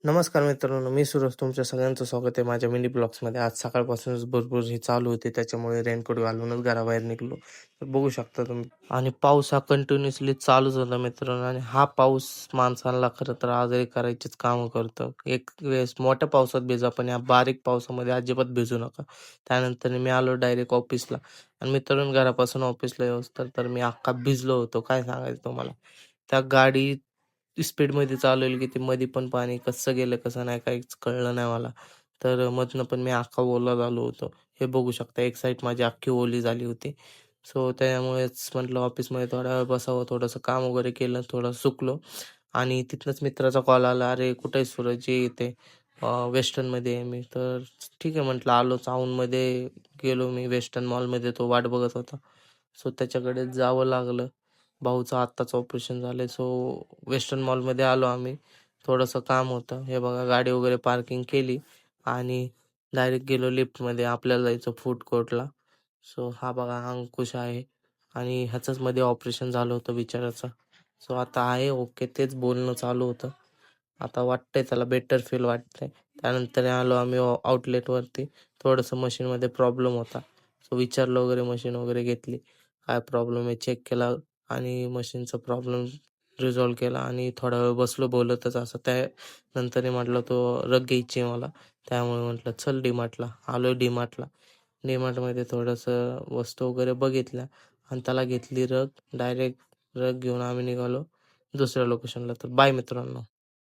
नमस्कार मित्रांनो, मी सूरज तुमच्या सगळ्यांचं स्वागत आहे माझ्या मिनी ब्लॉग्समध्ये. आज सकाळपासूनच भरपूर हे चालू होते, त्याच्यामुळे रेनकोट घालूनच घराबाहेर निघालो. तर बघू शकता तुम्ही आणि पाऊस हा कंटिन्युअसली चालूच होता मित्रांनो आणि हा पाऊस माणसाला खरं तर आजारी करायचीच कामं करतं. एक वेळेस मोठ्या पावसात भिजा, पण या बारीक पावसामध्ये अजिबात भिजू नका. त्यानंतर मी आलो डायरेक्ट ऑफिसला आणि मित्रांनो घरापासून ऑफिसला येऊस्तर तर मी अख्खा भिजलो होतो. काय सांगायचं तुम्हाला. त्या गाडी स्पीडमध्ये चालवली की ते मध्ये पण पाणी कसं गेलं कसं नाही काहीच कळलं नाही मला. तर मधनं पण मी अख्खा ओला झालो होतो. हे बघू शकता एक साईड माझी अख्खी ओली झाली होती. सो त्यामुळेच म्हटलं ऑफिसमध्ये थोडा वेळ बसावं, थोडंसं काम वगैरे केलं, थोडं सुकलो आणि तिथनंच मित्राचा कॉल आला, "अरे कुठे आहेस सूरज? ये इथे वेस्टर्नमध्ये आहे मी." तर ठीक आहे म्हटलं आलो. चाऊनमध्ये गेलो मी वेस्टर्न मॉलमध्ये तो वाट बघत होता. सो त्याच्याकडे जावं लागलं. भाऊचं आत्ताच ऑपरेशन झालंय. सो वेस्टर्न मॉलमध्ये आलो आम्ही. थोडंसं काम होतं. हे बघा गाडी वगैरे पार्किंग केली आणि डायरेक्ट गेलो लिफ्टमध्ये. आपल्याला जायचं फूड कोर्टला. सो हा बघा अंकुश आहे आणि ह्याचंच मध्ये ऑपरेशन झालं होतं बिचाऱ्याचं. सो आता आहे ओके. तेच बोलणं चालू होतं. आता वाटतंय त्याला बेटर फील वाटतंय. त्यानंतर आलो आम्ही आउटलेटवरती. थोडंसं मशीनमध्ये प्रॉब्लेम होता. सो विचारलं वगैरे मशीन वगैरे घेतली. काय प्रॉब्लेम आहे चेक केला आणि मशीनचा प्रॉब्लेम रिझॉल्व्ह केला आणि थोडा वेळ बसलो बोलतच असं. त्यानंतर म्हटलं तो रग घ्यायची आहे मला. त्यामुळे म्हटलं चल डीमार्टला. आलो डीमार्टला. डीमार्टमध्ये थोडंसं वस्तू वगैरे बघितल्या आणि त्याला घेतली रग. डायरेक्ट रग घेऊन आम्ही निघालो दुसऱ्या लोकेशनला. तर बाय मित्रांनो.